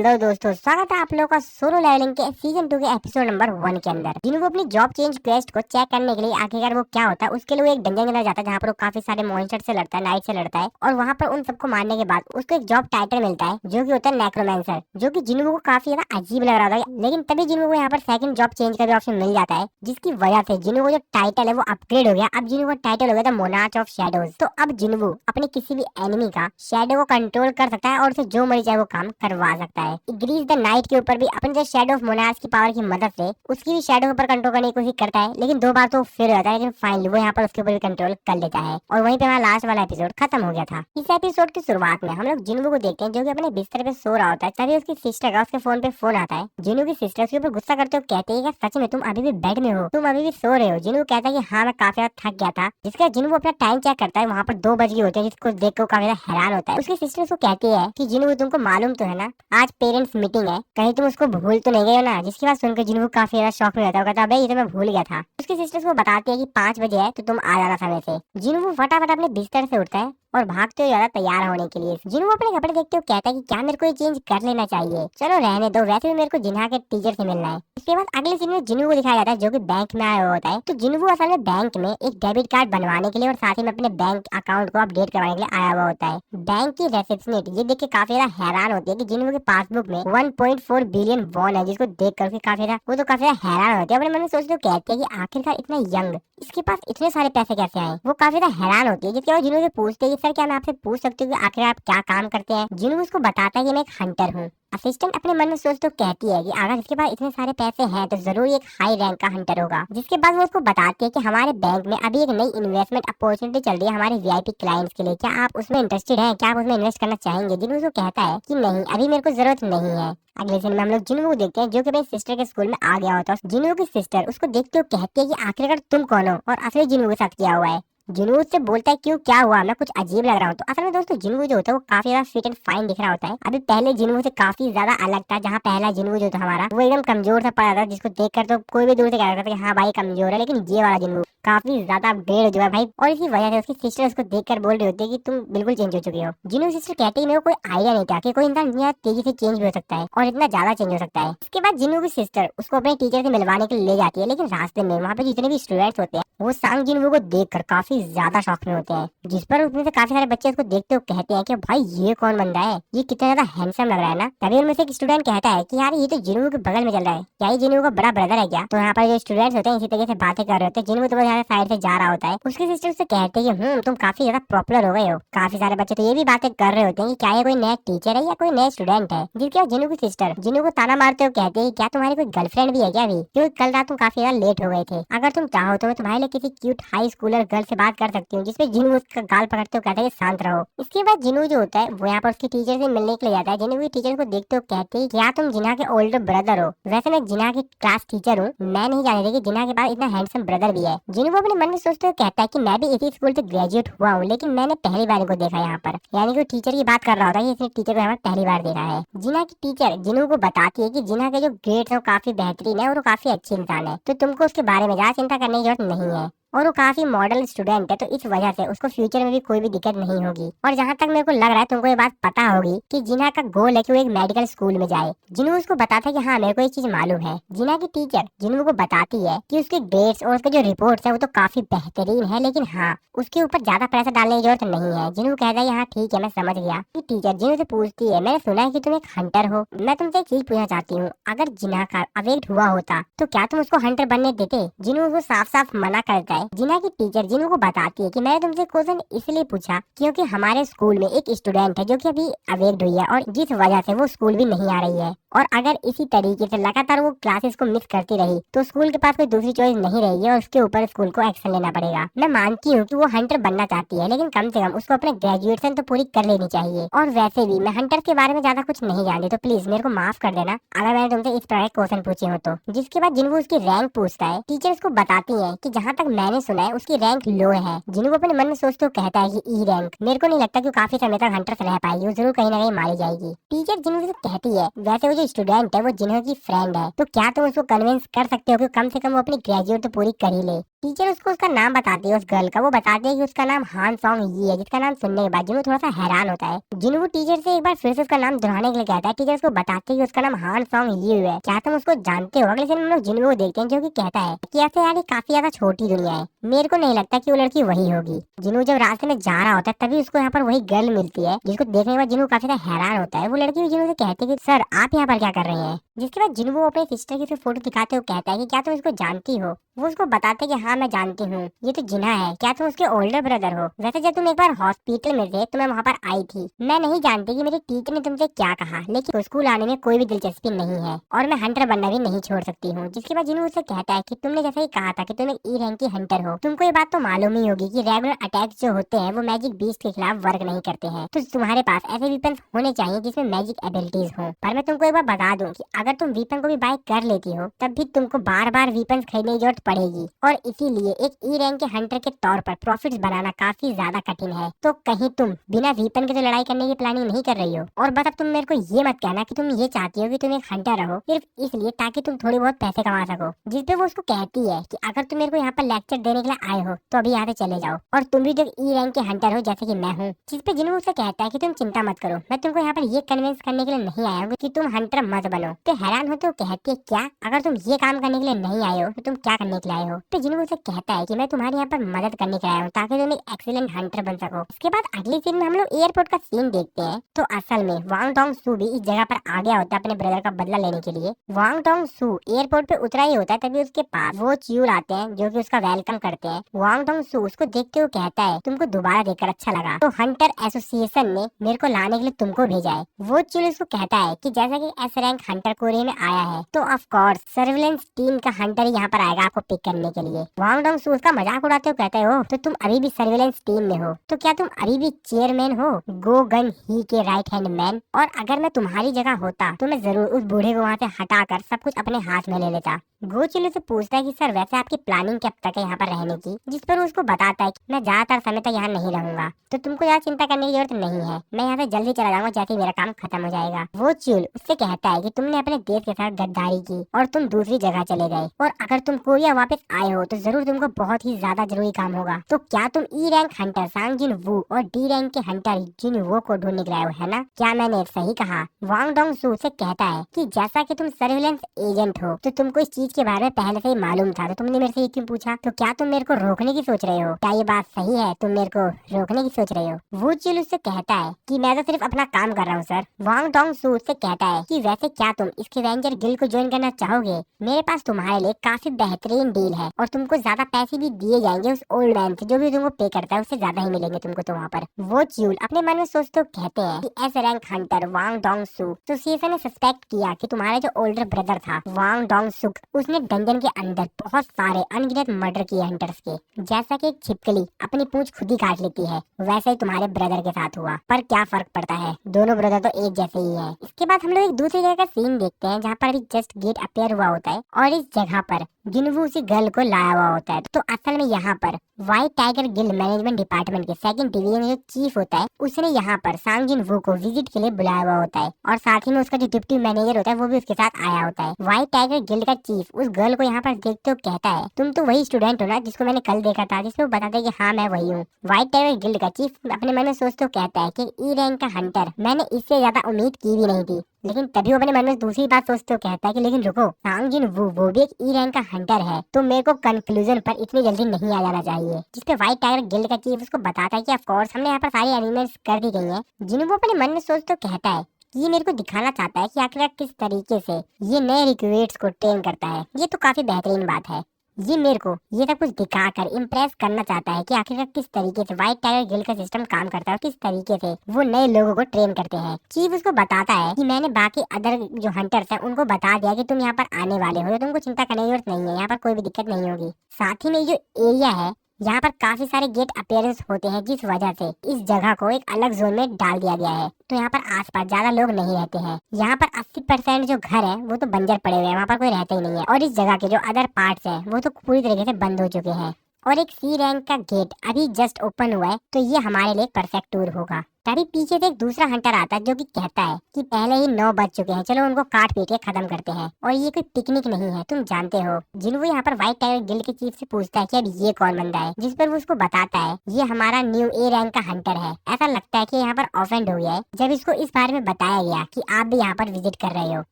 Hello दोस्तों, स्वागत है आप लोगों का सोलो लेवलिंग के सीजन 2 के एपिसोड नंबर 1 के अंदर। जिनको अपनी जॉब चेंज क्वेस्ट को चेक करने के लिए आखिरकार वो क्या होता है उसके लिए वो एक डंजन के अंदर जाता है जहाँ पर वो काफी सारे मॉन्स्टर से लड़ता है, नाइट से लड़ता है और वहाँ पर उन सबको मारने के बाद उसको एक जॉब टाइटल मिलता है जो की होता है नेक्रोमैंसर, जो की जिनको को काफी ज्यादा अजीब लग रहा था। लेकिन तभी जिनको को यहाँ पर सेकंड जॉब चेंज का भी ऑप्शन मिल जाता है, जिसकी वजह से जिनको जो टाइटल है वो अपग्रेड हो गया। अब जिनको को टाइटल हो गया था मोनार्च ऑफ शैडोज। तो अब जिनको अपने किसी भी एनिमी का शैडो को कंट्रोल कर सकता है और उसे जो मर्जी चाहे वो काम करवा सकता है। ग्रीस द नाइट के ऊपर भी अपने जो शैडो ऑफ मोनार्च की पावर की मदद से उसकी भी शैडो के ऊपर कंट्रोल करने की कोशिश करता है, लेकिन 2 बार तो फेल हो जाता है। लेकिन फाइनली वो यहाँ पर उसके ऊपर भी कंट्रोल कर लेता है और वहीं पे हमारा लास्ट वाला एपिसोड खत्म हो गया था। इस एपिसोड की शुरुआत में हम लोग जिन्नू को देखते हैं जो कि अपने बिस्तर पे सो रहा होता है। तभी उसकी सिस्टर का उसके फोन पे फोन आता है। जिन्नू की सिस्टर उसके ऊपर गुस्सा करते हुए कहते हैं कि सच में तुम अभी भी बेड में हो, तुम अभी भी सो रहे हो। जिन्नू कहता है कि हाँ मैं काफी ज्यादा थक गया था। जिसका जिन्नू अपना टाइम चेक करता है, वहाँ पर 2 बज गए होते हैं, जिसको देख कर काफी ज्यादा हैरान होता है। उसकी सिस्टर उसको कहती है कि जिन्नू तुमको मालूम तो है ना आज पेरेंट्स मीटिंग है, कहीं तुम उसको भूल तो नहीं गए हो ना। जिसकी बात सुनकर जिन्नू काफी ज्यादा शॉक में रहता है, कहता है ये तो मैं भूल गया था। उसकी सिस्टर को बताती है कि 5 बजे है तो तुम आ जाना समय से। जिन्नू फटाफट अपने बिस्तर से उठता है और भागते हुए ज्यादा तैयार होने के लिए। जिन्नू अपने कपड़े देखते हुए कहता है कि क्या मेरे को ये चेंज कर लेना चाहिए, चलो रहने दो, वैसे भी मेरे को जिन्हा के टीचर से मिलना है। इसके बाद अगले सीन में जिन्नू को दिखाया जाता है जो कि बैंक में आया हुआ होता है। तो जिन्नू असल में बैंक में एक डेबिट कार्ड बनवाने के लिए और साथ ही में अपने बैंक अकाउंट को अपडेट करवाने के लिए आया हुआ होता है। बैंक की रिसेप्शनिस्ट ये देख के काफी ज्यादा हैरान होती है कि जिन्नू के पासबुक में 1.4 बिलियन वॉन है, जिसको देख कर काफी ज्यादा वो तो काफी ज्यादा हैरान होती है। अपने मन में सोचते कहते हैं कि आखिरकार इतना यंग इसके पास इतने सारे पैसे कैसे आए। वो काफी ज्यादा हैरान होती है, जिसके बाद जिन्नू से पूछते हैं कि सर क्या मैं आपसे पूछ सकती हूँ कि आखिर आप क्या काम करते हैं। जिन्नू उसको बताता है कि मैं एक हंटर हूँ। असिस्टेंट अपने मन में सोच तो कहती है कि अगर इसके पास इतने सारे पैसे हैं तो जरूर एक हाई रैंक का हंटर होगा। जिसके बाद वो उसको बताती है कि हमारे बैंक में अभी एक नई इन्वेस्टमेंट अपॉर्चुनिटी चल रही है हमारे वीआईपी क्लाइंट्स के लिए, क्या आप उसमें इंटरेस्टेड हैं, क्या आप उसमें इन्वेस्ट करना चाहेंगे। जिन्नू उसको कहता है कि नहीं अभी मेरे को जरूरत नहीं है। अगले सीन में हम लोग जिन्नू को देखते हैं जो कि अपने सिस्टर के स्कूल में आ गया होता है। जिन्नू की सिस्टर उसको देखते हुए कहती है कि आखिरकार तुम कौन हो और असली जिन्नू के साथ क्या हुआ है। जिन्नू उससे बोलता है क्यों क्या हुआ, मैं कुछ अजीब लग रहा हूँ। तो असल में दोस्तों जिन्नू जो होता है वो काफी ज्यादा फिट एंड फाइन दिख रहा होता है। अभी पहले जिन्नू से काफी ज्यादा अलग था, जहाँ पहला जिन्नू जो था हमारा वो एकदम कमजोर सा पड़ा था, जिसको देखकर तो कोई भी दूर से कह सकता था कि हाँ भाई कमजोर है। लेकिन ये वाला जिन्नू काफी ज्यादा अपग्रेड हो चुका है भाई, और इसी वजह से उसकी सिस्टर उसको देखकर बोल रही होती है कि तुम बिल्कुल चेंज हो चुकी हो। जिन्नू सिस्टर कहती है मेरे को कोई आइडिया नहीं था कि कोई इंसान इतना तेजी से चेंज भी हो सकता है और इतना ज्यादा चेंज हो सकता है। इसके बाद जिन्नू की सिस्टर उसको अपने टीचर से मिलवाने के लिए ले जाती है, लेकिन रास्ते में वहाँ पे जितने भी स्टूडेंट्स होते हैं वो सांग जिन्नू को देखकर काफी ज्यादा शॉक में होते हैं। जिस पर उसमें से काफी सारे बच्चे उसको देखते हुए कहते हैं कि भाई ये कौन बंदा है, ये कितना ज्यादा हैंडसम लग रहा है ना। तभी उनमें से एक स्टूडेंट कहता है कि यार ये तो जिन्नू के बगल में चल रहा है, क्या ये जिन्नू का बड़ा ब्रदर है क्या। तो यहाँ पर जो स्टूडेंट्स होते हैं इसी तरीके से बातें कर रहे होते हैं। जिन्नू तो यहाँ साइड से जा रहा होता है। उसकी सिस्टर उससे कहते हैं कि तुम काफी ज्यादा पॉपुलर हो गए हो। काफी सारे बच्चे तो ये भी बातें कर रहे होते हैं कि क्या ये कोई नया टीचर है या कोई नया स्टूडेंट है। जिसके बाद जिन्नू की सिस्टर जिन्नू को ताना मारते हुए कहते हैं क्या तुम्हारी कोई गर्लफ्रेंड भी है क्या अभी, क्योंकि कल रात तुम काफी ज्यादा लेट हो गए थे। अगर तुम चाहो तो मैं तुम्हारे लिए किसी क्यूट हाई स्कूलर गर्ल से बात कर सकती हूँ। जिसपे जिन्नू उसका गाल पकड़ते हुए कहता है शांत रहो। इसके बाद जिन्नू जो होता है वो यहाँ पर उसकी टीचर से मिलने के लिए जाता है। जिन्नू की टीचर को देखते हुए कहते हैं क्या तुम जिन्ना के ओल्डर ब्रदर हो। वैसे मैं जिन्ना की क्लास टीचर हूँ, मैं नहीं जानती कि जिन्ना के पास इतना हैंडसम ब्रदर भी है। जिन्नू अपने मन में सोचते हुए कहता है कि मैं भी इसी स्कूल से ग्रेजुएट हुआ हूँ, लेकिन मैंने पहली बार इनको देखा यहाँ पर। यानी कि टीचर की बात कर रहा होता है, इसने टीचर को यहाँ पर पहली बार देखा है। जिन्ना की टीचर जिन्नू को बताती है कि जिन्ना के जो ग्रेड्स है वो काफी बेहतरीन है और वो काफी अच्छी इंसान है, तो तुमको उसके बारे में ज्यादा चिंता करने की जरूरत नहीं है। और वो काफी मॉडल स्टूडेंट है, तो इस वजह से उसको फ्यूचर में भी कोई भी दिक्कत नहीं होगी। और जहाँ तक मेरे को लग रहा है तुमको ये बात पता होगी कि जिन्ना का गोल है कि वो एक मेडिकल स्कूल में जाए। जिन्नू उसको बताता है कि हाँ मेरे को ये चीज मालूम है। जिन्ना की टीचर जिन्नू को बताती है कि उसके ग्रेड्स और उसके जो रिपोर्ट्स है वो तो काफी बेहतरीन है, लेकिन हाँ उसके ऊपर ज्यादा पैसा डालने की जरूरत नहीं है। जिन्नू कहता है हाँ ठीक है मैं समझ गया। टीचर जिन्नू से पूछती है मैंने सुना है कि तुम एक हंटर हो, मैं तुमसे एक चीज पूछना चाहती हूँ, अगर जिन्ना का अवेक्ट हुआ होता तो क्या तुम उसको हंटर बनने देते। जिन्नू उसको साफ साफ मना करता है। जिन्ना की टीचर जिन्नू को बताती है कि मैंने तुमसे क्वेश्चन इसलिए पूछा क्योंकि हमारे स्कूल में एक स्टूडेंट है जो कि अभी अवेक्ट हुई है और जिस वजह से वो स्कूल भी नहीं आ रही है, और अगर इसी तरीके से लगातार वो क्लासेस को मिस करती रही तो स्कूल के पास कोई दूसरी चॉइस नहीं रहेगी और उसके ऊपर स्कूल को एक्शन लेना पड़ेगा। मैं मानती हूँ कि वो हंटर बनना चाहती है, लेकिन कम से कम उसको अपने ग्रेजुएशन तो पूरी कर लेनी चाहिए। और वैसे भी मैं हंटर के बारे में ज्यादा कुछ नहीं जानती, तो प्लीज मेरे को माफ कर देना अगर मैंने तुमसे इस तरह के क्वेश्चन पूछे हो तो। जिसके बाद जिन्नू उसकी रैंक पूछता है। टीचर उसको बताती है कि जहाँ तक मैंने सुना है उसकी रैंक लो है। जिन्नू अपने मन में सोचते कहता है कि ई रैंक, मेरे को नहीं लगता कि काफी समय तक हंटर से रह पाएगी, वो जरूर कहीं ना कहीं मारी जाएगी। टीचर जिन्नू से कहती है वैसे वो जो स्टूडेंट है वो जिन्नू की फ्रेंड है, तो क्या तुम उसको कन्विंस कर सकते हो कि कम से कम वो अपनी ग्रेजुएट तो पूरी कर ही ले। टीचर उसको उसका नाम बताती है, उस गर्ल का। वो बताती है कि उसका नाम हान सॉन्ग ये है, जिसका नाम सुनने के बाद जिनवू थोड़ा सा हैरान होता है। जिनवू टीचर से एक बार फिर से उसका नाम दोहराने के लिए कहता है। टीचर उसको बताती है कि उसका नाम हान सॉन्ग ये है, क्या तुम उसको जानते हो? अगले दिन हम लोग जिनवू को देखते हैं जो कि कहता है कि ऐसे यार ये काफी ज्यादा छोटी दुनिया है, मेरे को नहीं लगता कि वो लड़की वही होगी। जिनवू जब रास्ते में जा रहा होता है तभी उसको यहाँ पर वही गर्ल मिलती है, जिसको देखने के बाद जिनवू काफी ज्यादा हैरान होता है। वो लड़की भी जिनवू से कहती है कि सर आप यहाँ पर क्या कर रहे हैं? जिसके बाद जिनवू अपने सिस्टर की फोटो दिखाते हुए कहता है कि क्या तुम इसको जानती हो? वो उसको बताते कि हाँ मैं जानती हूँ, ये तो जिन्हा है, क्या तुम उसके ओल्डर ब्रदर हो? वैसे जब तुम एक बार हॉस्पिटल में थे तो मैं वहाँ पर आई थी। मैं नहीं जानती कि मेरे टीचर ने तुमसे क्या कहा, लेकिन स्कूल आने में कोई भी दिलचस्पी नहीं है और मैं हंटर बनना भी नहीं छोड़ सकती हूँ। जिसके बाद जिन्होंने उससे कहता है कि तुमने जैसे ही कहा था कि तुम एक ई रैंक की हंटर हो, तुमको ये बात तो मालूम ही होगी कि रेगुलर अटैक्स जो होते हैं वो मैजिक बीस्ट के खिलाफ वर्क नहीं करते हैं। तो तुम्हारे पास ऐसे वीपन्स होने चाहिए जिसमें मैजिक एबिलिटीज हो। पर मैं तुमको एक बार बता दूं कि अगर तुम वीपन को भी बाय कर लेती हो तब भी तुमको बार बार वीपन्स खरीदने की जरूरत पड़ेगी, और इसीलिए एक ई रैंक के हंटर के तौर पर प्रॉफिट्स बनाना काफी ज्यादा कठिन है। तो कहीं तुम बिना वीपन के तो लड़ाई करने की प्लानिंग नहीं कर रही हो? और बस अब तुम मेरे को ये मत कहना कि तुम ये चाहती हो कि तुम एक हंटर रहो सिर्फ इसलिए ताकि तुम थोड़ी बहुत पैसे कमा सको। जिस पे वो उसको कहती है कि अगर तुम मेरे को यहाँ पर लेक्चर देने के लिए आए हो तो अभी यहाँ से चले जाओ, और तुम भी जो ई रैंक के हंटर हो जैसे कि मैं हूँ। जिस पे जिन्होंने उससे कहता है कि तुम चिंता मत करो, मैं तुमको यहाँ पर ये कन्विंस करने के लिए नहीं आया हूँ कि तुम हंटर मत बनो। तो हैरान हो तो कहती है क्या अगर तुम ये काम करने के लिए नहीं आए हो तो तुम क्या करने के लिए आए हो? तो जिन्होंने उससे कहता है कि मैं तुम्हारे यहाँ पर मदद करने के लिए आया हूँ ताकि तुम एक एक्सीलेंट हंटर बन सको। इसके बाद अगली सीन में हम लोग एयरपोर्ट का सीन देखते हैं। तो असल में वांग डोंग सू भी इस जगह पर आ गया होता है अपने ब्रदर का बदला लेने के लिए। वांग डोंग सू एयरपोर्ट पे उतरा ही होता है तभी उसके पास वो च्यूल आते हैं जो कि उसका वेलकम करते हैं। वांग डोंग सू उसको देखते हुए कहता है तुमको दोबारा देखकर अच्छा लगा, तो हंटर एसोसिएशन ने मेरे को लाने के लिए तुमको भेजा है। वो च्यूल उसको कहता है कि जैसा कि एस रैंक हंटर कोरिया में आया है तो ऑफ कोर्स सर्विलेंस टीम का हंटर यहाँ पर आएगा आपको पिक करने के लिए। वांग डोंग सू उसका मजाक उड़ाते हुए कहते हो तो तुम अभी भी सर्विलेंस टीम में हो, तो क्या तुम अभी भी चेयरमैन हो, गो गन ही के राइट हैंड मैन? और अगर मैं तुम्हारी जगह होता तो मैं जरूर उस बूढ़े को वहाँ से हटाकर सब कुछ अपने हाथ में ले लेता। गो चिल्लू से पूछता है कि सर वैसे आपकी प्लानिंग कब तक है यहाँ पर रहने की? जिस पर उसको बताता है कि मैं ज्यादातर समय तक यहाँ नहीं रहूंगा, तो तुमको ज्यादा चिंता करने की जरूरत नहीं है, मैं यहाँ से जल्दी चला जाऊंगा जैसे ही मेरा काम खत्म हो जाएगा। वो चिल उससे कहता है कि तुमने अपने देश के साथ गद्दारी की और तुम दूसरी जगह चले गए, और अगर तुम कोरिया वापस आए हो तो जरूर तुमको बहुत ही ज्यादा जरूरी काम होगा। तो क्या तुम ई रैंक हंटर सांग जिन वू और डी रैंक के हंटर जिन वो को ढूंढने के लिए आए हो, है ना? क्या मैंने सही कहा? वांग डोंग सू से कहता है कि जैसा कि तुम सर्विलेंस एजेंट हो तो तुमको इस चीज के बारे में पहले से ही मालूम था, तो तुमने मेरे से ये क्यों पूछा? तो क्या तुम मेरे को रोकने की सोच रहे हो? क्या ये बात सही है? तुम मेरे को रोकने की सोच रहे हो? वो चिल उससे कहता है कि मैं तो सिर्फ अपना काम कर रहा हूँ सर। वांग डोंग सू उससे कहता है कि वैसे क्या तुम इसके रेंजर गिल्ड को ज्वाइन करना चाहोगे? मेरे पास तुम्हारे लिए काफी बेहतरीन डील है और तुमको ज्यादा पैसे भी दिए जाएंगे उस ओल्ड मैन से, जो भी तुमको पे करता है उससे ज्यादा ही मिलेंगे तुमको। तो वहाँ पर वो च्यूल अपने मन में सोचते हुए कहते हैं कि एस रैंक हंटर वांग डोंग सू एसोसिएशन ने सस्पेक्ट किया कि तुम्हारा जो ओल्डर ब्रदर था वांग डोंग सुक, उसने डंजन के अंदर बहुत सारे अनगिनत मर्डर किए हंटर्स के। जैसा कि एक छिपकली अपनी पूंछ खुद ही काट लेती है, वैसे ही तुम्हारे ब्रदर के साथ हुआ। पर क्या फर्क पड़ता है, दोनों ब्रदर तो एक जैसे ही है। इसके बाद हम लोग एक दूसरी जगह का सीन देखते हैं जहाँ पर अभी जस्ट गेट अपेयर हुआ होता है और इस जगह पर जिनवू उसी गर्ल को लाया हुआ होता है। तो असल में यहाँ पर white tiger guild management department के सेकंड डिवीजन जो चीफ होता है उसने यहाँ पर सांग जिन वू को विजिट के लिए बुलाया हुआ होता है, और साथ ही में उसका जो डिप्टी मैनेजर होता है वो भी उसके साथ आया होता है। व्हाइट टाइगर गिल्ड का चीफ उस गर्ल को यहाँ पर देखते हुए कहता है तुम तो वही स्टूडेंट हो ना जिसको मैंने कल देखा था? जिसको बताते है कि हाँ मैं वही हूँ। व्हाइट टाइगर गिल्ड का चीफ अपने मन में सोचते हुए कहता है कि ई रैंक का हंटर मैंने इससे ज्यादा उम्मीद की भी नहीं थी। लेकिन तभी वो अपने मन में दूसरी बात सोचते हुए कहता है कि लेकिन रुको, सांग जिन वो भी एक ई रैंक का हंटर है, तो मेरे को कंक्लूजन पर इतनी जल्दी नहीं आ जाना चाहिए। जिसपे व्हाइट टाइगर गिल्ड का चीफ उसको बताता है कि ऑफ कोर्स हमने यहाँ पर सारी एलिमेंट्स कर दी गई हैं। जिन्हें वो अपने मन में सोचते हुए कहता है ये मेरे को दिखाना चाहता है कि आखिर किस तरीके से ये नए रिक्रूट्स को ट्रेन करता है। ये तो काफी बेहतरीन बात है। ये मेरे को ये सब कुछ दिखाकर इम्प्रेस करना चाहता है कि आखिर किस तरीके से व्हाइट टाइगर गिल्ड का सिस्टम काम करता है और किस तरीके से वो नए लोगों को ट्रेन करते हैं। चीफ उसको बताता है कि मैंने बाकी अदर जो हंटर्स हैं उनको बता दिया कि तुम यहाँ पर आने वाले हो, तो तुमको चिंता करने की जरूरत नहीं है, यहाँ पर कोई भी दिक्कत नहीं होगी। साथ ही में जो एरिया है यहाँ पर काफी सारे गेट अपीयरेंस होते हैं, जिस वजह से इस जगह को एक अलग जोन में डाल दिया गया है। तो यहाँ पर आसपास ज्यादा लोग नहीं रहते हैं। यहाँ पर 80% जो घर है वो तो बंजर पड़े हुए हैं, वहाँ पर कोई रहता ही नहीं है। और इस जगह के जो अदर पार्ट्स हैं वो तो पूरी तरीके से बंद हो चुके हैं। और एक सी रैंक का गेट अभी जस्ट ओपन हुआ है, तो ये हमारे लिए परफेक्ट टूर होगा। तभी पीछे से एक दूसरा हंटर आता है जो कि कहता है कि पहले ही 9 बज चुके हैं, चलो उनको काट पीट के खत्म करते हैं और ये कोई पिकनिक नहीं है, तुम जानते हो। जिन्हों यहाँ पर व्हाइट टाइगर गिल्ड के चीफ से पूछता है कि अब ये कौन बंदा है, जिस पर वो उसको बताता है ये हमारा न्यू ए रैंक का हंटर है। ऐसा लगता है कि यहाँ पर ऑफेंड हो गया है जब इसको इस बारे में बताया गया कि आप भी यहाँ पर विजिट कर रहे हो,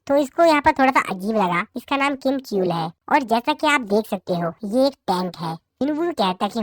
तो इसको यहाँ पर थोड़ा सा अजीब लगा। इसका नाम किम च्यूल है और जैसा कि आप देख सकते हो ये एक टैंक है। इनवू कहता है कि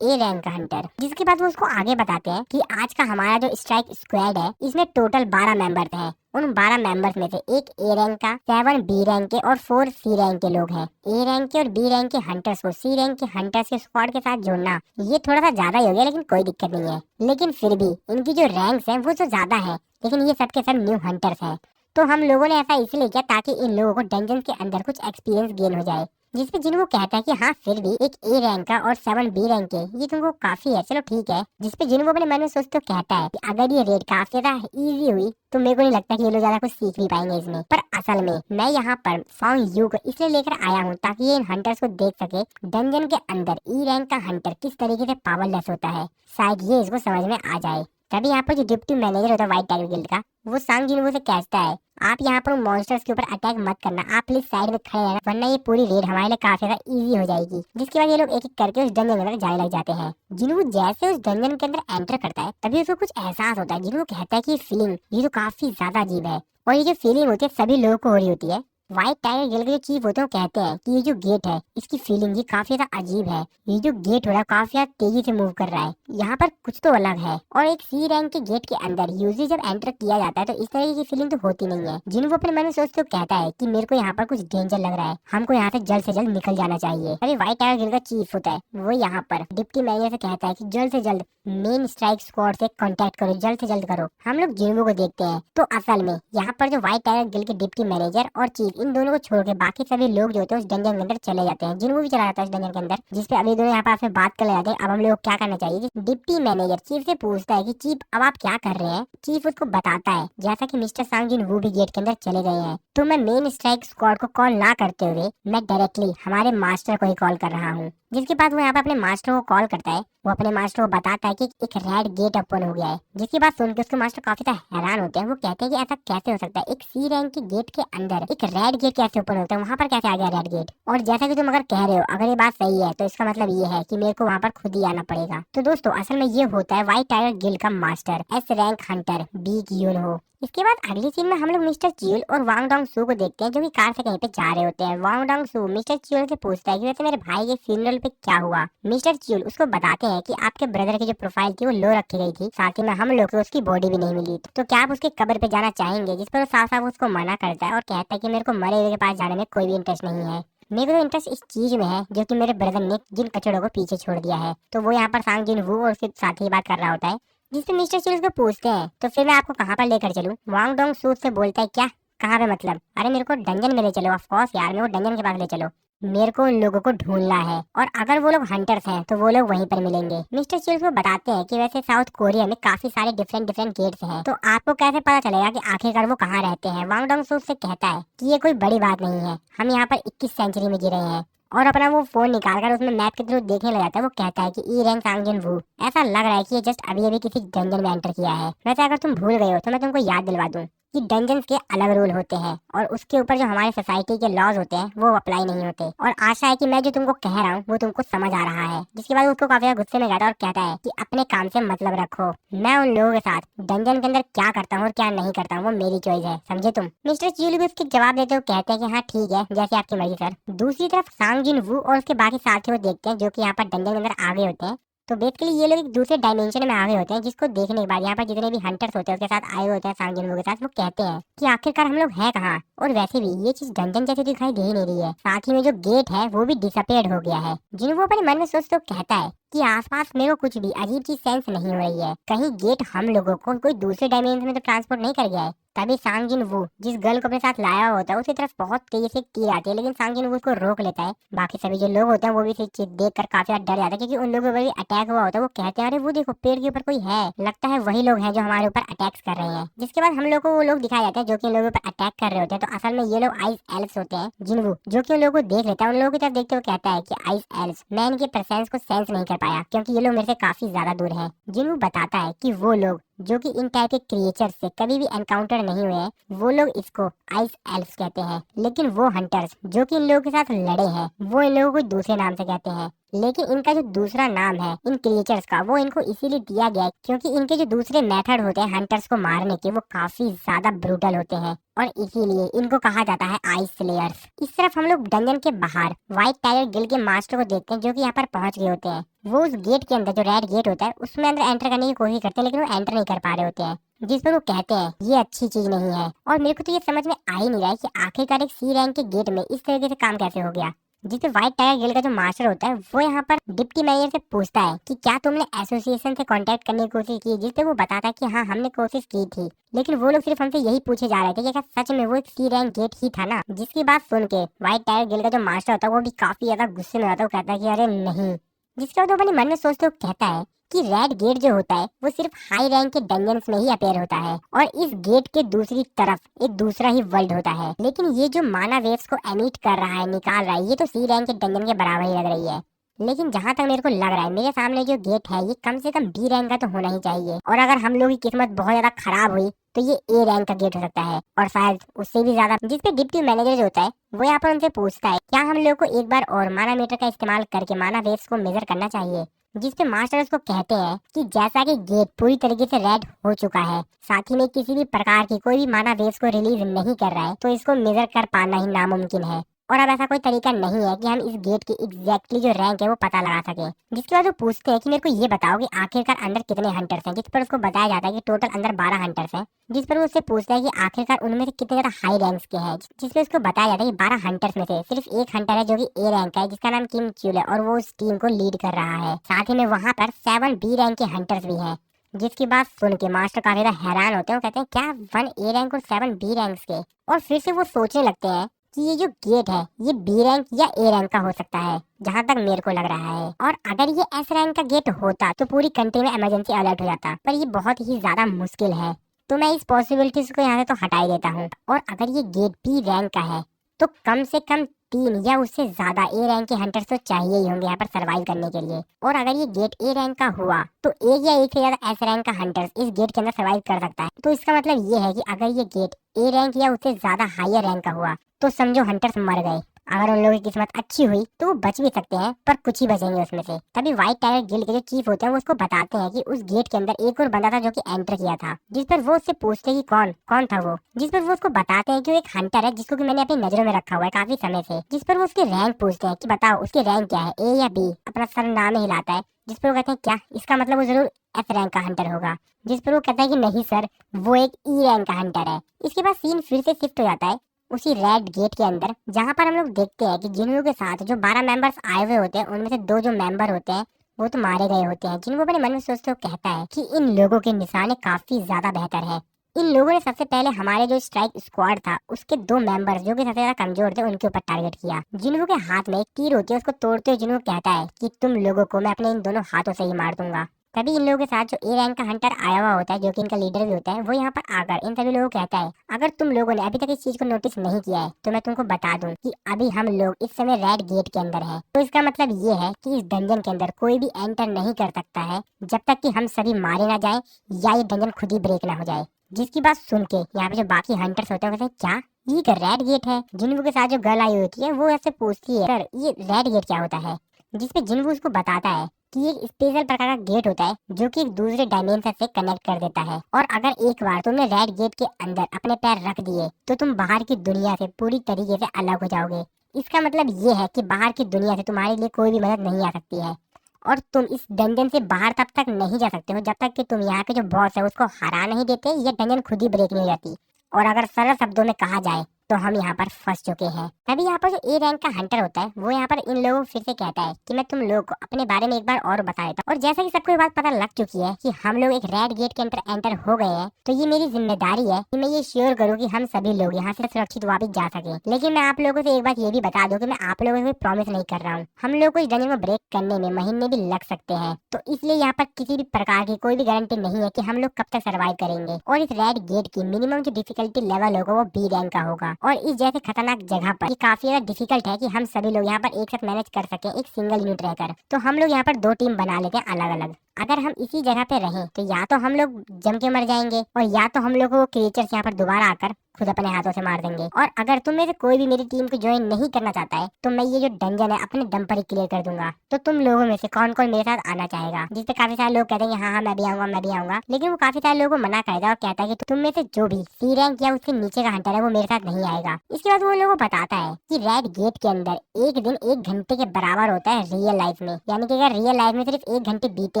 ए रैंक का हंटर, जिसके बाद वो उसको आगे बताते हैं कि आज का हमारा जो स्ट्राइक स्क्वाड है इसमें टोटल 12 मेंबर्स हैं। उन 12 मेंबर्स में से एक ए रैंक का, 7 बी रैंक के और 4 सी रैंक के लोग हैं। ए रैंक के और बी रैंक के हंटर्स को सी रैंक के हंटर्स के स्क्वाड के साथ जोड़ना ये थोड़ा सा ज्यादा ही हो गया, लेकिन कोई दिक्कत नहीं है। लेकिन फिर भी इनकी जो रैंक्स हैं वो तो ज्यादा है, लेकिन ये सबके सब न्यू हंटर्स हैं। तो हम लोगों ने ऐसा इसलिए किया ताकि इन लोगों को डंजन के अंदर कुछ एक्सपीरियंस गेन हो जाए। जिसपे जिन्हों कहता है कि हाँ फिर भी एक ए रैंक का और 7 बी रैंक के ये तुमको काफी है, चलो ठीक है। जिसपे जिन्हों अपने मन में सोचते कहता है कि अगर ये रेड काफी ज्यादा इजी हुई तो मेरे को नहीं लगता कि ये लोग ज्यादा कुछ सीख भी पाएंगे इसमें। पर असल में मैं यहाँ पर फाउंड यू को इसलिए लेकर आया हूँ ताकि ये इन हंटर्स को देख सके डंजन के अंदर ई रैंक का हंटर किस तरीके से पावरलेस होता है, शायद ये इसको समझ में आ जाए। तभी यहाँ पर जो डिप्टी मैनेजर होता है व्हाइट टाइगर गिल्ड का, वो सांग जिन्हों से कहता है आप यहाँ पर मॉन्स्टर्स के ऊपर अटैक मत करना, आप प्लीज साइड में खड़े रहना, वरना ये पूरी रेड हमारे लिए काफी ज्यादा इजी हो जाएगी। जिसके बाद ये लोग एक एक करके उस डंजन के अंदर जाने लग जाते हैं। जिन्हों जैसे उस डंजन के अंदर एंटर करता है तभी उसको कुछ एहसास होता है। जिन्हों कहता है कि फीलिंग ये तो काफी ज्यादा अजीब है और ये जो फीलिंग होती है सभी लोगों को हो रही होती है। व्हाइट टाइगर गिल्ड के जो चीफ होते हैं वो कहते हैं कि ये जो गेट है इसकी फीलिंग ये काफी ज्यादा अजीब है, ये जो गेट हो रहा है काफी ज्यादा तेजी से मूव कर रहा है, यहाँ पर कुछ तो अलग है। और एक सी रैंक के गेट के अंदर यूजली जब एंटर किया जाता है तो इस तरह की फीलिंग तो होती नहीं है। जिन्हों अपने मन में सोचते कहता है कि मेरे को यहाँ पर कुछ डेंजर लग रहा है, हमको यहाँ से जल्द निकल जाना चाहिए। अभी व्हाइट टाइगर गिल्ड का चीफ होता है वो यहाँ पर डिप्टी मैनेजर से कहता है कि जल्द से जल्द मेन स्ट्राइक स्क्वाड से कांटेक्ट करो, जल्द से जल्द करो। हम लोग जिन्हों को देखते हैं तो असल में यहाँ पर जो व्हाइट टाइगर गिल्ड के डिप्टी मैनेजर और चीफ इन दोनों को छोड़ के बाकी सभी लोग जो होते हैं उस डंजन के अंदर चले जाते हैं। जिन्हों भी चला जाता है उस डंजन के अंदर, जिसपे अभी दोनों यहाँ पर आपसे बात कर ले जाते हैं अब हम लोग क्या करना चाहिए। डिप्टी मैनेजर चीफ से पूछता है कि चीफ अब आप क्या कर रहे हैं। चीफ उसको बताता है जैसा कि मिस्टर सांग जिन वो भी गेट के अंदर चले गए हैं तो मैं मेन स्ट्राइक स्क्वाड को कॉल ना करते हुए मैं डायरेक्टली हमारे मास्टर को ही कॉल कर रहा हूँ। जिसके बाद वो यहाँ पे अपने मास्टर को कॉल करता है। वो अपने मास्टर को बताता है कि एक रेड गेट ओपन हो गया है। जिसकी बात सुन के उसके मास्टर काफी हैरान होते हैं। वो कहते हैं कि ऐसा कैसे हो सकता है, एक सी रैंक के गेट के अंदर एक रेड गेट कैसे ओपन होता है, वहाँ पर कैसे आ गया रेड गेट। और जैसा कि तुम अगर कह रहे हो अगर ये बात सही है तो इसका मतलब ये है कि मेरे को वहाँ पर खुद ही आना पड़ेगा। तो दोस्तों असल में ये होता है व्हाइट टाइगर गिल्ड का master S rank hunter big यून हो। इसके बाद अगली सीन में हम लोग मिस्टर च्यूल और वांग डोंग सू को देखते हैं जो कि कार से कहीं पे जा रहे होते हैं। वांग डोंग सू मिस्टर च्यूल से पूछता है कि वैसे मेरे भाई के फ्यूनरल पे क्या हुआ। मिस्टर च्यूल उसको बताते हैं कि आपके ब्रदर की जो प्रोफाइल थी वो लो रखी गई थी, साथ ही में हम लोग को उसकी बॉडी भी नहीं मिली, तो क्या आप उसके कब्र पे जाना चाहेंगे। जिस पर वो साफ साफ उसको मना करता है और कहता है कि मेरे को मरे हुए के पास जाने में कोई भी इंटरेस्ट नहीं है, मेरे को तो इंटरेस्ट इस चीज में है जो कि मेरे ब्रदर ने जिन कचड़ों को पीछे छोड़ दिया है। तो वो यहाँ पर सांग जिन वू और उसके साथ ही बात कर रहा होता है। जिसपे मिस्टर च्यूल को पूछते हैं तो फिर मैं आपको कहाँ पर लेकर चलूं। वांग डोंग सूट से बोलता है क्या, कहाँ पे मतलब, अरे मेरे को डंजन में ले चलो। ऑफ कोर्स यार मेरे को डंजन के पास ले चलो, मेरे को उन लोगों को ढूंढना है और अगर वो लोग हंटर्स हैं तो वो लोग वहीं पर मिलेंगे। मिस्टर च्यूल को बताते हैं कि वैसे साउथ कोरिया में काफी सारे डिफरेंट गेट्स हैं, तो आपको कैसे पता चलेगा कि आखिरकार वो कहाँ रहते हैं। वांग डोंग सूट से कहता है कि ये कोई बड़ी बात नहीं है, हम यहाँ पर 21 सेंचुरी में जी रहे हैं। और अपना वो फोन निकाल कर उसमें मैप के थ्रू देखने लग जाता है। वो कहता है कि ई रैंक सांगजिन वू, ऐसा लग रहा है कि ये जस्ट अभी अभी किसी डंजन में एंटर किया है। वैसे अगर तुम भूल गए हो तो मैं तुमको याद दिलवा दूं कि डंजन्स के अलग रूल होते हैं और उसके ऊपर जो हमारे सोसाइटी के लॉज होते हैं वो अप्लाई नहीं होते। और आशा है कि मैं जो तुमको कह रहा हूँ वो तुमको समझ आ रहा है। जिसके बाद उसको काफी गुस्से में कहता है और कहता है कि अपने काम से मतलब रखो, मैं उन लोगों के साथ डंजन के अंदर क्या करता हूँ और क्या नहीं करता हूँ वो मेरी चॉइस है, समझे तुम। मिस्टर च्यूल भी उसके जवाब देते हुए कहते हैं कि हाँ ठीक है, जैसे आपकी मर्जी सर। दूसरी तरफ सांग जिन वू और उसके बाकी साथी को देखते हैं जो कि यहाँ पर डंजन के अंदर आ गए होते हैं। तो बेसिकली ये लोग एक दूसरे डायमेंशन में आ गए होते हैं, जिसको देखने के बाद यहाँ पर जितने भी हंटर्स होते हैं उसके साथ आए होते हैं सांग जिन वू के साथ, वो कहते हैं कि आखिरकार हम लोग हैं कहाँ। और वैसे भी ये चीज डंजन जैसी दिखाई दे ही नहीं रही है, साथ ही में जो गेट है वो भी डिसअपियर्ड हो गया है। जिन वो अपने मन में सोच तो कहता है कि आसपास मेरे को कुछ भी अजीब चीज सेंस नहीं हो रही है, कहीं गेट हम लोगों को कोई दूसरे डायमेंशन में तो ट्रांसपोर्ट नहीं कर गया है। तभी सांग जिन वू जिस गर्ल को अपने साथ लाया हुआ होता है उसकी तरफ बहुत तेजी से तीर आती है, लेकिन सांग जिन वू उसको रोक लेता है। बाकी सभी जो लोग होते हैं वो भी इसे देख कर काफी डर जाते हैं क्योंकि उन लोगों पर भी अटैक हुआ होता है। वो कहते हैं अरे वो देखो पेड़ के ऊपर कोई है, लगता है वही लोग हैं जो हमारे ऊपर अटैक्स कर रहे हैं। जिसके बाद हम लोग को वो लोग दिखाए जाते हैं जो कि उन लोगों पर अटैक कर रहे होते हैं। तो असल में ये लोग आइस एल्फ्स होते हैं। जिनवू जो कि उन लोगों को देख लेता है, उन लोगों की तरफ देखते हुए कहता है कि आइस एल्फ्स, मैं इनके प्रेजेंस को सेंस नहीं कर पाया क्योंकि ये लोग मेरे से काफी ज्यादा दूर है। जिनवू बताता है कि वो लोग जो कि इन टाइप के क्रिएचर से कभी भी एनकाउंटर नहीं हुए हैं, वो लोग इसको आइस एल्फ्स कहते हैं। लेकिन वो हंटर्स जो कि इन लोगों के साथ लड़े हैं, वो इन लोगों को दूसरे नाम से कहते हैं। लेकिन इनका जो दूसरा नाम है इन क्रिएचर्स का, वो इनको इसीलिए दिया गया है क्योंकि इनके जो दूसरे मेथड होते हैं हंटर्स को मारने के, वो काफी ज्यादा ब्रूटल होते हैं और इसीलिए इनको कहा जाता है आइस स्लेयर्स। इस तरफ हम लोग डंजन के बाहर व्हाइट टाइगर गिल्ड के मास्टर को देखते हैं, जो कि यहाँ पर पहुंच गए होते हैं। वो उस गेट के अंदर, जो रेड गेट होता है, उसमें अंदर एंटर करने की कोशिश करते हैं, लेकिन वो एंटर नहीं कर पा रहे होते हैं। जिस पर वो कहते हैं ये अच्छी चीज नहीं है। और मेरे को तो ये समझ में आ ही नहीं रहा है कि आखिरकार एक सी रैंक के गेट में इस तरीके से काम कैसे हो गया। जिसपे व्हाइट टाइगर गिल्ड का जो मास्टर होता है, वो यहाँ पर डिप्टी मेयर से पूछता है कि क्या तुमने एसोसिएशन से कांटेक्ट करने की कोशिश की, जिसपे वो बताता है कि हाँ, हमने कोशिश की थी। लेकिन वो लोग सिर्फ हमसे यही पूछे जा रहे थे कि क्या सच में वो एक सी रैंक गेट ही था ना। जिसकी बात सुन के व्हाइट टाइगर गिल्ड का जो मास्टर होता है, वो भी काफी ज्यादा गुस्से में आता है। वो कहता है कि अरे नहीं। जिसके बाद वो अपने मन में सोचते हुए कहता है कि रेड गेट जो होता है वो सिर्फ हाई रैंक के डंजन्स में ही अपेयर होता है और इस गेट के दूसरी तरफ एक दूसरा ही वर्ल्ड होता है। लेकिन ये जो माना वेव्स को एमिट कर रहा है, निकाल रहा है, ये तो सी रैंक के डंजन के बराबर ही लग रही है। लेकिन जहाँ तक मेरे को लग रहा है, मेरे सामने जो गेट है ये कम से कम बी रैंक का तो होना ही चाहिए। और अगर हम लोग की किस्मत बहुत ज्यादा खराब हुई तो ये ए रैंक का गेट हो सकता है, और शायद उससे भी ज्यादा। जिसपे डिप्टी मैनेजर जो होता है, वो यहाँ पर उनसे पूछता है क्या हम लोग को एक बार और माना मीटर का इस्तेमाल करके माना वेव्स को मेजर करना चाहिए। जिसपे मास्टर उसको कहते हैं कि जैसा कि गेट पूरी तरीके से रेड हो चुका है, साथ ही में किसी भी प्रकार की कोई भी माना वेव्स को रिलीज नहीं कर रहा है, तो इसको मेजर कर पाना ही नामुमकिन है। और अब ऐसा कोई तरीका नहीं है कि हम इस गेट की एग्जैक्टली जो रैंक है वो पता लगा सके। जिसके बाद वो पूछते हैं कि मेरे को ये बताओ कि आखिरकार अंदर कितने हंटर्स हैं। जिस पर उसको बताया जाता है कि टोटल अंदर 12 हंटर्स हैं। जिस पर वो उससे पूछता है कि आखिरकार उनमें से कितने ज्यादा हाई रैंक्स के हैं। जिसपे उसको बताया जाता है कि 12 हंटर्स में से सिर्फ एक हंटर है जो कि ए रैंक का है, जिसका नाम किम च्यूल है, और वो उस टीम को लीड कर रहा है। साथ ही में वहाँ पर 7 बी रैंक के हंटर्स भी हैं। जिसकी बात सुन के मास्टर काफी ज्यादा हैरान होते हैं। वो कहते हैं क्या 1 ए रैंक और 7 बी रैंक्स के। और फिर से वो सोचने लगते हैं कि ये जो गेट है ये बी रैंक या ए रैंक का हो सकता है, जहाँ तक मेरे को लग रहा है। और अगर ये एस रैंक का गेट होता तो पूरी कंट्री में इमरजेंसी अलर्ट हो जाता, पर ये बहुत ही ज्यादा मुश्किल है, तो मैं इस पॉसिबिलिटीज को यहाँ से तो हटा ही देता हूँ। और अगर ये गेट बी रैंक का है तो कम से कम 3 या उससे ज्यादा ए रैंक के हंटर्स तो चाहिए ही होंगे यहाँ पर सरवाइव करने के लिए। और अगर ये गेट ए रैंक का हुआ तो एक या एक से ज्यादा एस रैंक का हंटर्स इस गेट के अंदर सरवाइव कर सकता है। तो इसका मतलब ये है कि अगर ये गेट ए रैंक या उससे ज्यादा हायर रैंक का हुआ तो समझो हंटर्स मर गए। अगर उन लोगों की किस्मत अच्छी हुई तो वो बच भी सकते हैं, पर कुछ ही बचेंगे उसमें से। तभी व्हाइट टाइगर गिल्ड के जो चीफ होते हैं वो उसको बताते हैं कि उस गेट के अंदर एक और बंदा था जो कि एंटर किया था। जिस पर वो उससे पूछते हैं कि कौन था वो। जिस पर वो उसको बताते हैं कि वो एक हंटर है जिसको कि मैंने अपनी नजरों में रखा हुआ है काफी समय से। जिस पर वो उसके रैंक पूछते हैं कि बताओ उसकी रैंक क्या है, ए या बी। अपना सर नाम ही हिलाता है। जिस पर वो कहते हैं क्या, इसका मतलब वो जरूर एफ रैंक का हंटर होगा। जिस पर वो कहता है कि नहीं सर, वो एक ई रैंक का हंटर है। इसके बाद सीन फिर से शिफ्ट हो जाता है उसी रेड गेट के अंदर, जहाँ पर हम लोग देखते हैं कि जिन लोगों के साथ जो 12 मेंबर्स आए हुए होते हैं उनमें से 2 जो मेंबर होते हैं वो तो मारे गए होते हैं। जिनको अपने मन में सोचते हुए कहता है कि इन लोगों के निशाने काफी ज्यादा बेहतर है। इन लोगों ने सबसे पहले हमारे जो स्ट्राइक स्क्वाड था उसके 2 मेंबर्स जो कि सबसे ज्यादा कमजोर थे उनके ऊपर टारगेट किया। जिन लोगों के हाथ में एक तीर होती है उसको तोड़ते हुए जिनको कहता है कि तुम लोगों को मैं अपने इन दोनों हाथों से ही मार दूंगा। तभी इन लोगों के साथ जो ए रैंक का हंटर आया हुआ होता है, जो कि इनका लीडर भी होता है, वो यहाँ पर आकर इन सभी लोगों को कहता है अगर तुम लोगों ने अभी तक इस चीज को नोटिस नहीं किया है तो मैं तुमको बता दूं कि अभी हम लोग इस समय रेड गेट के अंदर हैं। तो इसका मतलब ये है कि इस डंजन के अंदर कोई भी एंटर नहीं कर सकता है जब तक कि हम सभी मारे ना जाए या ये डंजन खुद ही ब्रेक ना हो जाए। जिसकी बात सुन के यहाँ पे जो बाकी हंटर्स होते हैं वो कहते हैं क्या ये रेड गेट है। जिन्हों के साथ जो गर्ल आई होती है वो ऐसे पूछती है सर ये रेड गेट क्या होता है। जिसपे जिन्हों उसको बताता है कि एक स्पेशल प्रकार का गेट होता है जो कि एक दूसरे डायमेंशन से कनेक्ट कर देता है, और अगर एक बार तुमने रेड गेट के अंदर अपने पैर रख दिए तो तुम बाहर की दुनिया से पूरी तरीके से अलग हो जाओगे। इसका मतलब ये है कि बाहर की दुनिया से तुम्हारे लिए कोई भी मदद नहीं आ सकती है, और तुम इस डंजन से बाहर तब तक नहीं जा सकते हो जब तक कि तुम यहाँ के जो बॉस है उसको हरा नहीं देते या डंजन खुद ही ब्रेक नहीं हो जाती। और अगर सरल शब्दों में कहा जाए तो हम यहाँ पर फंस चुके हैं। तभी यहाँ पर जो ए रैंक का हंटर होता है वो यहाँ पर इन लोगों को फिर से कहता है कि मैं तुम लोगों को अपने बारे में एक बार और बता देता हूँ। और जैसा कि सबको ये बात पता लग चुकी है कि हम लोग एक रेड गेट के अंदर एंटर हो गए हैं, तो ये मेरी जिम्मेदारी है कि मैं ये श्योर करूँ कि हम सभी लोग यहाँ से सुरक्षित वापस जा सके। लेकिन मैं आप लोगों से एक बात ये भी बता दूं कि मैं आप लोगों को प्रॉमिस नहीं कर रहा हूँ। हम लोग को इस डंजन को ब्रेक करने में महीने भी लग सकते हैं, तो इसलिए यहाँ पर किसी भी प्रकार की कोई भी गारंटी नहीं है कि हम लोग कब तक सर्वाइव करेंगे। और इस रेड गेट की मिनिमम जो डिफिकल्टी लेवल होगा वो बी रैंक का होगा, और इस जैसे खतरनाक जगह पर ये काफी ज्यादा डिफिकल्ट है कि हम सभी लोग यहाँ पर एक साथ मैनेज कर सके एक सिंगल यूनिट रहकर। तो हम लोग यहाँ पर 2 टीम बना लेते हैं अलग अलग। अगर हम इसी जगह पे रहें तो या तो हम लोग जम के मर जाएंगे और या तो हम लोग को क्रिएचर्स यहाँ पर दोबारा आकर खुद अपने हाथों से मार देंगे। और अगर तुम में से कोई भी मेरी टीम को ज्वाइन नहीं करना चाहता है तो मैं ये जो डंजन है अपने दम पर ही क्लियर कर दूंगा। तो तुम लोगों में से कौन कौन मेरे साथ आना चाहेगा? जिसपे काफी सारे लोग कहते हैं हाँ मैं भी आऊंगा मैं भी आऊंगा, लेकिन वो काफी सारे लोगों को मना करेगा और कहता है कि तुम में से जो भी सी रैंक या उससे नीचे का हंटर है वो मेरे साथ नहीं आएगा। इसके बाद वो लोगों को बताता है कि रेड गेट के अंदर एक दिन 1 घंटे के बराबर होता है रियल लाइफ में। यानी कि अगर रियल लाइफ में सिर्फ 1 घंटे बीते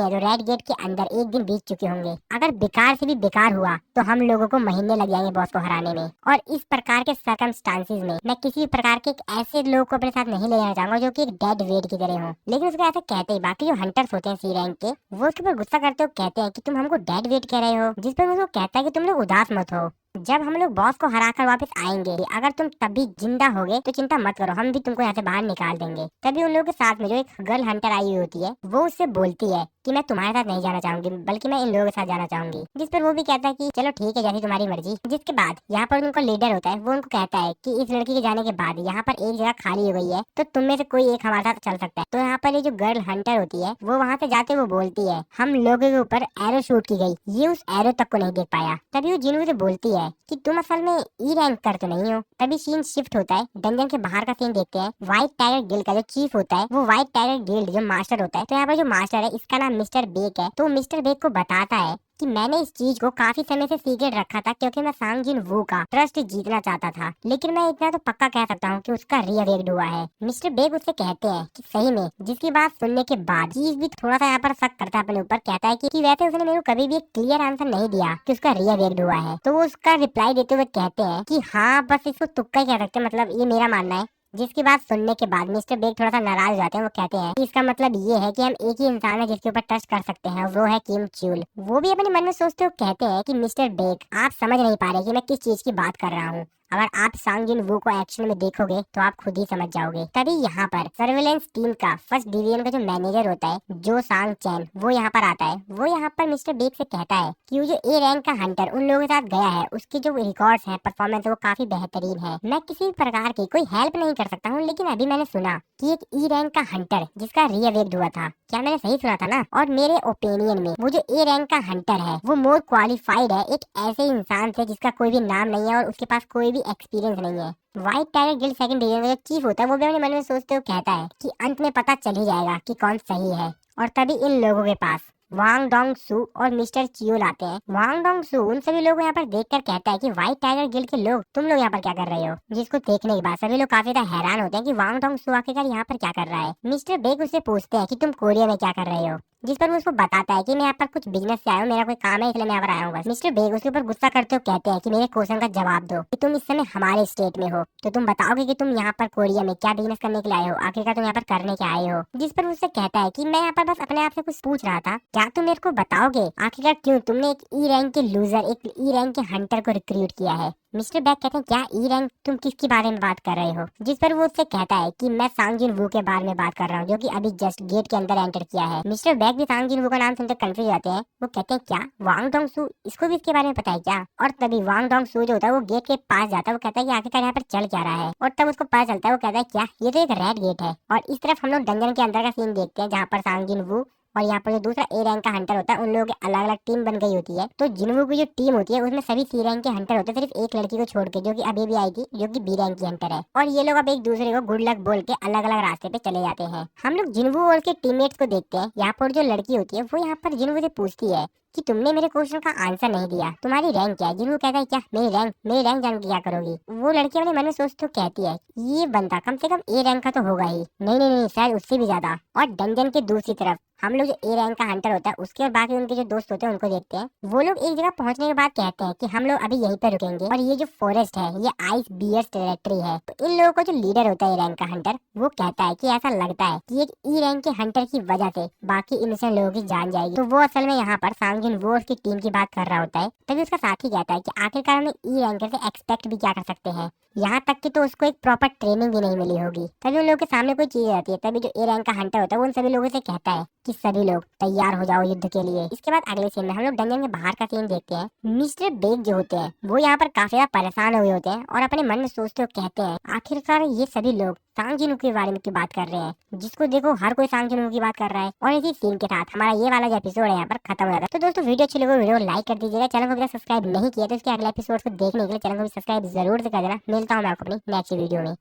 हैं तो रेड गेट के अंदर एक दिन बीत चुके होंगे। अगर बेकार से भी बेकार हुआ तो हम लोगों को महीने लग जाएंगे बॉस को हराने में। और इस प्रकार के सर्कमस्टांसेस में मैं किसी भी प्रकार के एक ऐसे लोग को अपने साथ नहीं ले जाना चाहूंगा जो कि एक डेड वेट की तरह हो। लेकिन उसको ऐसा कहते ही बाकी जो हंटर्स होते हैं सी रैंक के वो उसके ऊपर गुस्सा करते हो, कहते हैं कि तुम हमको डेड वेट कह रहे हो। जिस पर वो कहता है कि तुम लोग उदास मत हो, जब हम लोग बॉस को हराकर वापस आएंगे अगर तुम तभी जिंदा होगे तो चिंता मत करो, हम भी तुमको यहाँ से बाहर निकाल देंगे। तभी उन लोगों के साथ में जो एक गर्ल हंटर आई हुई होती है वो उससे बोलती है कि मैं तुम्हारे साथ नहीं जाना चाहूंगी बल्कि मैं इन लोगों के साथ जाना चाहूंगी। जिस पर वो भी कहता है कि चलो ठीक है जैसी तुम्हारी मर्जी। जिसके बाद यहाँ पर उनका लीडर होता है वो उनको कहता है कि इस लड़की के जाने के बाद यहाँ पर एक जगह खाली हो गई है तो तुम में से कोई एक हमारे साथ चल सकता है। तो यहाँ पर ये जो गर्ल हंटर होती है वो वहाँ से जाते वो बोलती है हम लोगों के ऊपर एरो शूट की गई, ये उस एरो तक को नहीं देख पाया। तभी वो जिन्हों से बोलती है कि तुम असल में ई रैंक कर तो नहीं हो। तभी सीन शिफ्ट होता है, डंजन के बाहर का सीन देखते हैं। व्हाइट टाइगर गिल्ड का जो चीफ होता है वो व्हाइट टाइगर गिल्ड जो मास्टर होता है, तो यहाँ पर जो मास्टर है इसका नाम मिस्टर बेक है। तो मिस्टर बेक को बताता है कि मैंने इस चीज को काफी समय से सीक्रेट रखा था क्योंकि मैं सांग जिन वू का ट्रस्ट जीतना चाहता था, लेकिन मैं इतना तो पक्का कह सकता हूँ कि उसका रीअवेक्ड हुआ है। मिस्टर बेग उससे कहते हैं कि सही में, जिसकी बात सुनने के बाद चीज भी थोड़ा सा यहाँ पर शक करता है अपने ऊपर। कहता है कि वैसे उसने मेरे को कभी भी एक क्लियर आंसर नहीं दिया कि उसका रीअवेक्ड हुआ है। तो वो उसका रिप्लाई देते हुए कहते हैं कि हाँ बस इसको तुक्का ही कह सकते, मतलब ये मेरा मानना है। जिसकी बात सुनने के बाद मिस्टर बेग थोड़ा सा नाराज हो जाते हैं। वो कहते हैं कि इसका मतलब ये है कि हम एक ही इंसान है जिसके ऊपर ट्रस्ट कर सकते हैं, वो है किम च्यूल। वो भी अपने मन में सोचते हुए कहते हैं कि मिस्टर बेग आप समझ नहीं पा रहे कि मैं किस चीज की बात कर रहा हूँ। अगर आप सांग जिन वू को एक्शन में देखोगे तो आप खुद ही समझ जाओगे। तभी यहाँ पर सर्वेलेंस टीम का फर्स्ट डिवीजन का जो मैनेजर होता है जो सांग चैन, वो यहाँ पर आता है। वो यहाँ पर मिस्टर बेग से कहता है कि वो जो ए रैंक का हंटर उन लोगों के साथ गया है उसकी जो रिकॉर्ड्स है परफॉर्मेंस वो काफी बेहतरीन है। मैं किसी भी प्रकार की कोई हेल्प नहीं कर सकता हूँ, लेकिन अभी मैंने सुना कि एक ई रैंक का हंटर जिसका रीअवेक्ड हुआ था, क्या मैंने सही सुना था ना? और मेरे ओपिनियन में वो जो ए रैंक का हंटर है वो मोर क्वालिफाइड है एक ऐसे इंसान से जिसका कोई भी नाम नहीं है और उसके पास कोई भी एक्सपीरियंस नहीं है। White tiger guild second division का जो चीफ होता है वो भी अपने मन में सोचते हुए कहता है कि अंत में पता चल ही जाएगा कि कौन सही है। और तभी इन लोगों के पास वांग डोंग सू और मिस्टर चियोल आते हैं। वांग डोंग सू उन सभी लोगों को यहाँ पर देखकर कहता है कि व्हाइट टाइगर गिल्ड के लोग तुम लोग यहाँ पर क्या कर रहे हो। जिसको देखने के बाद सभी लोग काफी ज्यादा हैरान होते हैं कि वांग डोंग सू आखिरकार यहाँ पर क्या कर रहा है। मिस्टर बेग उससे पूछते हैं कि तुम कोरिया में क्या कर रहे हो, जिस पर वो उसको बताता है कि मैं यहाँ पर कुछ बिजनेस से आया हूँ, मेरा कोई काम है इसलिए मैं यहाँ पर आया हूँ बस। मिस्टर बेग उसके ऊपर गुस्सा करते हुए कहते हैं कि मेरे क्वेश्चन का जवाब दो कि तुम इस समय हमारे स्टेट में हो तो तुम बताओगे कि तुम यहाँ पर कोरिया में क्या बिजनेस करने के लिए आए हो, आखिरकार तुम यहाँ पर करने के आए हो। जिस पर उससे कहता है कि मैं यहाँ पर बस अपने आप से कुछ पूछ रहा था, क्या तुम मेरे को बताओगे आखिरकार क्यों तुमने एक ई रैंक के लूजर, एक ई रैंक के हंटर को रिक्रूट किया है। मिस्टर बैग कहते हैं क्या ई रैंक, तुम किसके बारे में बात कर रहे हो। जिस पर वो उससे कहता है कि मैं सांग जिन वू के बारे में बात कर रहा हूँ जो कि अभी जस्ट गेट के अंदर एंटर किया है। मिस्टर बैग भी सांग जिन वू का नाम सुनकर कंफ्यूज हो जाते हैं। वो कहते हैं क्या वांग डोंग सू, इसको भी इसके बारे में पता है क्या। और तभी वांग डोंग सू जो होता है वो गेट के पास जाता है। वो कहता है कि आखिरकार यहाँ पर चल क्या रहा है। और तब उसको पता चलता है, वो कहता है क्या ये तो एक रेड गेट है। और इस तरफ हम लोग डंजन के अंदर का सीन देखते हैं जहाँ पर सांग जिन वू और यहाँ पर जो दूसरा ए रैंक का हंटर होता है उन लोगों की अलग अलग टीम बन गई होती है। तो जिनवू की जो टीम होती है उसमें सभी सी रैंक के हंटर होते हैं, सिर्फ एक लड़की को छोड़ के जो कि अभी भी आई थी जो कि बी रैंक की हंटर है। और ये लोग अब एक दूसरे को गुड लक बोल के अलग अलग रास्ते पे चले जाते हैं। हम लोग जिनवू और उसके टीममेट्स को देखते हैं। यहाँ पर जो लड़की होती है वो यहाँ पर जिनवू से पूछती है कि तुमने मेरे क्वेश्चन का आंसर नहीं दिया, तुम्हारी रैंक क्या है। जिनवू कहता है क्या मेरी रैंक जान के क्या करोगी। वो लड़की अपने मन में सोचते हुए कहती है ये बंदा कम से कम ए रैंक का तो होगा ही, नहीं शायद उससे भी ज्यादा। और डंजन के दूसरी तरफ हम लोग जो ए रैंक का हंटर होता है उसके और बाकी उनके जो दोस्त होते हैं उनको देखते हैं। वो लोग एक जगह पहुंचने के बाद कहते हैं कि हम लोग अभी यहीं पे रुकेंगे और ये जो फॉरेस्ट है ये आइस बियर्स टेरिटरी है। तो इन लोगों को जो लीडर होता है ए रैंक का हंटर वो कहता है कि ऐसा लगता है कि एक ई रैंक के हंटर की वजह से बाकी इनोसेंट लोगों की जान जाएगी। तो वो असल में यहाँ पर सांगिन वो उसकी टीम की बात कर रहा होता है। तभी उसका साथी कहता है कि आखिरकार हमें ई रैंकर से एक्सपेक्ट भी क्या कर सकते हैं, यहाँ तक कि तो उसको एक प्रॉपर ट्रेनिंग भी नहीं मिली होगी। तभी उन लोगों के सामने कोई चीज आती है। तभी जो ए रैंक का हंटर होता है वो उन सभी लोगों से कहता है कि सभी लोग तैयार हो जाओ युद्ध के लिए। इसके बाद अगले सीन में हम लोग डंजन के बाहर का सीन देखते हैं। मिस्टर बेग जो होते हैं वो यहाँ पर काफी ज्यादा परेशान हुए होते हैं और अपने मन में सोचते हुए कहते हैं आखिरकार ये सभी लोग सांग जिनू के बारे में की बात कर रहे हैं, जिसको देखो हर कोई सांग जिनू की बात कर रहा है। और इसी सीन के साथ हमारा ये वाला जो एपिसोड है यहाँ पर खत्म हो जाता है। तो दोस्तों वीडियो अच्छी लगे वीडियो लाइक कर दीजिएगा, चैनल को अगर सब्सक्राइब नहीं किया तो इसके अगले एपिसोड को देखने के लिए चैनल को भी सब्सक्राइब जरूर से कर देना। मिलता हूँ मैं आपको अपनी नेक्स्ट वीडियो में।